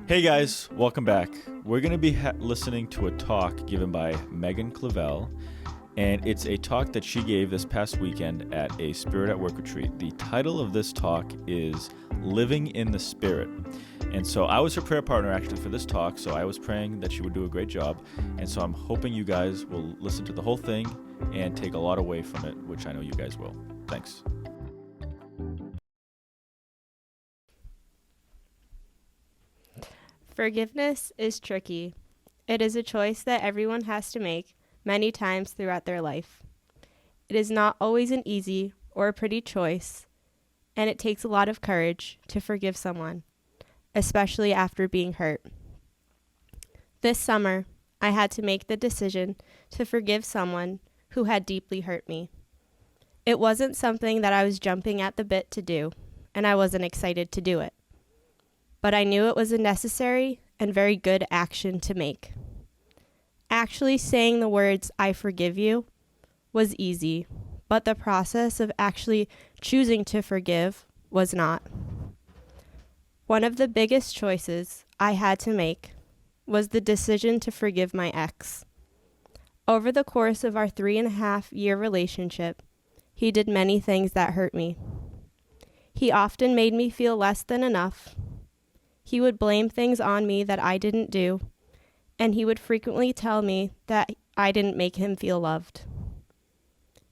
Hey guys, welcome back. We're going to be listening to a talk given by Megan Clavell, and it's a talk that she gave this past weekend at a Spirit at Work retreat. The title of this talk is Living in the Spirit. And so I was her prayer partner actually for this talk, so I was praying that she would do a great job. And so I'm hoping you guys will listen to the whole thing and take a lot away from it, which I know you guys will. Thanks. Forgiveness is tricky. It is a choice that everyone has to make many times throughout their life. It is not always an easy or a pretty choice, and it takes a lot of courage to forgive someone, especially after being hurt. This summer, I had to make the decision to forgive someone who had deeply hurt me. It wasn't something that I was jumping at the bit to do, and I wasn't excited to do it. But I knew it was a necessary and very good action to make. Actually saying the words, "I forgive you," was easy, but the process of actually choosing to forgive was not. One of the biggest choices I had to make was the decision to forgive my ex. Over the course of our 3.5-year relationship, he did many things that hurt me. He often made me feel less than enough. He would blame things on me that I didn't do, and he would frequently tell me that I didn't make him feel loved.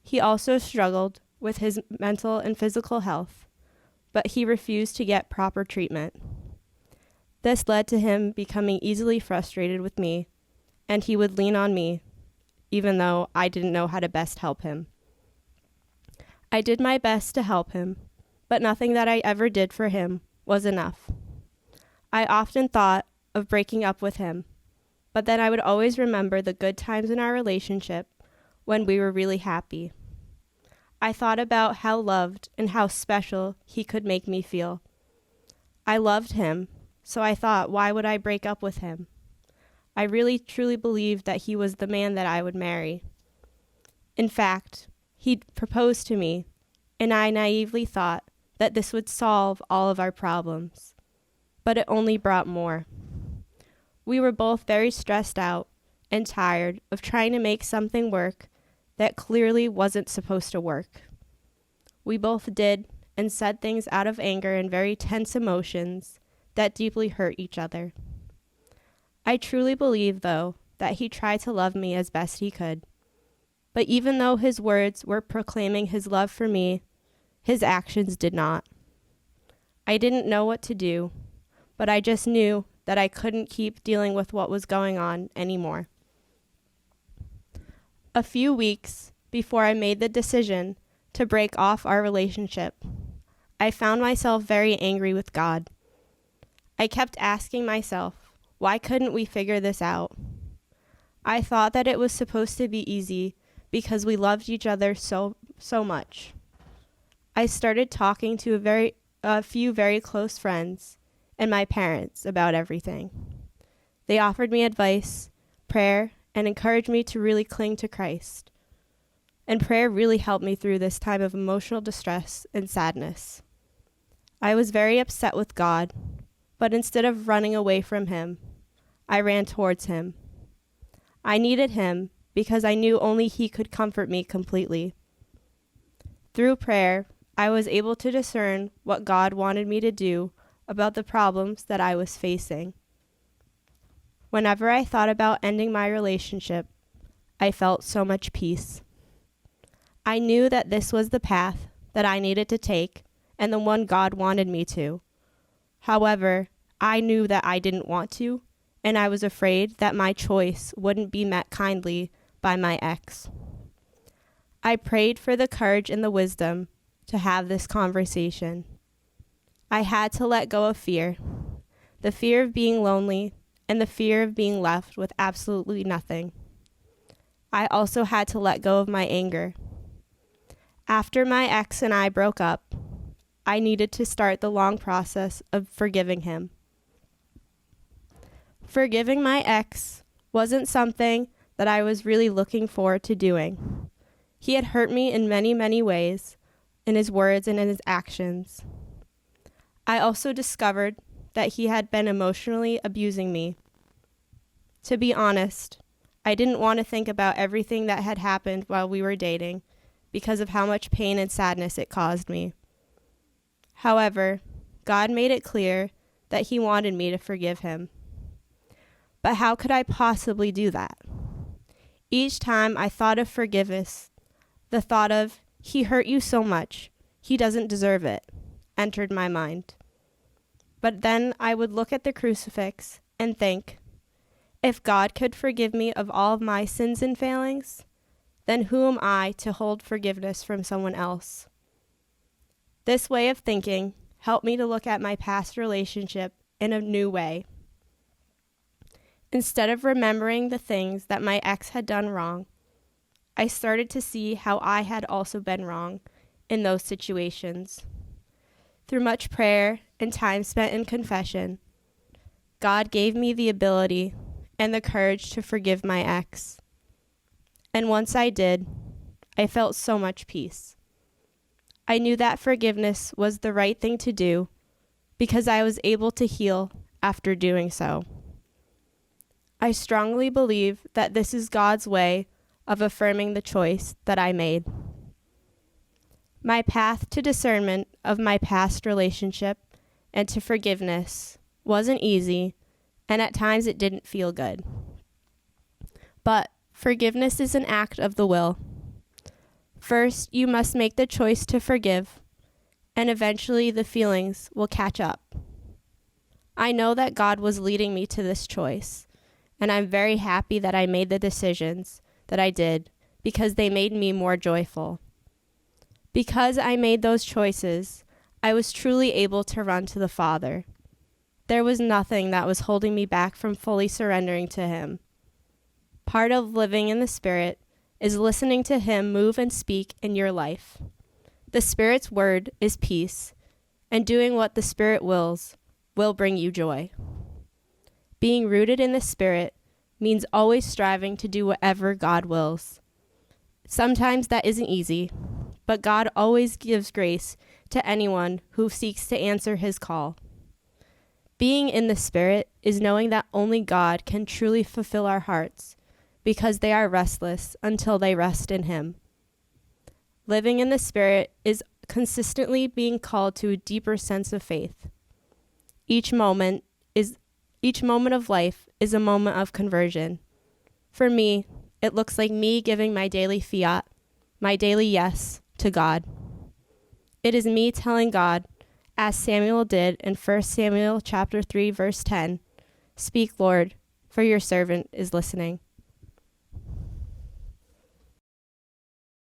He also struggled with his mental and physical health, but he refused to get proper treatment. This led to him becoming easily frustrated with me, and he would lean on me, even though I didn't know how to best help him. I did my best to help him, but nothing that I ever did for him was enough. I often thought of breaking up with him, but then I would always remember the good times in our relationship when we were really happy. I thought about how loved and how special he could make me feel. I loved him, so I thought, why would I break up with him? I really truly believed that he was the man that I would marry. In fact, he proposed to me, and I naively thought that this would solve all of our problems. But it only brought more. We were both very stressed out and tired of trying to make something work that clearly wasn't supposed to work. We both did and said things out of anger and very tense emotions that deeply hurt each other. I truly believe, though, that he tried to love me as best he could. But even though his words were proclaiming his love for me, his actions did not. I didn't know what to do, but I just knew that I couldn't keep dealing with what was going on anymore. A few weeks before I made the decision to break off our relationship, I found myself very angry with God. I kept asking myself, why couldn't we figure this out? I thought that it was supposed to be easy because we loved each other so much. I started talking to a few very close friends and my parents about everything. They offered me advice, prayer, and encouraged me to really cling to Christ. And prayer really helped me through this time of emotional distress and sadness. I was very upset with God, but instead of running away from him, I ran towards him. I needed him because I knew only he could comfort me completely. Through prayer, I was able to discern what God wanted me to do about the problems that I was facing. Whenever I thought about ending my relationship, I felt so much peace. I knew that this was the path that I needed to take and the one God wanted me to. However, I knew that I didn't want to, and I was afraid that my choice wouldn't be met kindly by my ex. I prayed for the courage and the wisdom to have this conversation. I had to let go of fear, the fear of being lonely and the fear of being left with absolutely nothing. I also had to let go of my anger. After my ex and I broke up, I needed to start the long process of forgiving him. Forgiving my ex wasn't something that I was really looking forward to doing. He had hurt me in many, many ways, in his words and in his actions. I also discovered that he had been emotionally abusing me. To be honest, I didn't want to think about everything that had happened while we were dating because of how much pain and sadness it caused me. However, God made it clear that he wanted me to forgive him. But how could I possibly do that? Each time I thought of forgiveness, the thought of, he hurt you so much, he doesn't deserve it, entered my mind. But then I would look at the crucifix and think, if God could forgive me of all of my sins and failings, then who am I to hold forgiveness from someone else? This way of thinking helped me to look at my past relationship in a new way. Instead of remembering the things that my ex had done wrong, I started to see how I had also been wrong in those situations. Through much prayer and time spent in confession, God gave me the ability and the courage to forgive my ex. And once I did, I felt so much peace. I knew that forgiveness was the right thing to do because I was able to heal after doing so. I strongly believe that this is God's way of affirming the choice that I made. My path to discernment of my past relationship and to forgiveness wasn't easy, and at times it didn't feel good. But forgiveness is an act of the will. First, you must make the choice to forgive, and eventually the feelings will catch up. I know that God was leading me to this choice, and I'm very happy that I made the decisions that I did because they made me more joyful. Because I made those choices, I was truly able to run to the Father. There was nothing that was holding me back from fully surrendering to him. Part of living in the Spirit is listening to him move and speak in your life. The Spirit's word is peace, and doing what the Spirit wills will bring you joy. Being rooted in the Spirit means always striving to do whatever God wills. Sometimes that isn't easy, but God always gives grace to anyone who seeks to answer his call. Being in the Spirit is knowing that only God can truly fulfill our hearts because they are restless until they rest in him. Living in the Spirit is consistently being called to a deeper sense of faith. Each moment of life is a moment of conversion. For me, it looks like me giving my daily fiat, my daily yes, to God. It is me telling God, as Samuel did in 1 Samuel chapter 3, verse 10, "Speak, Lord, for your servant is listening."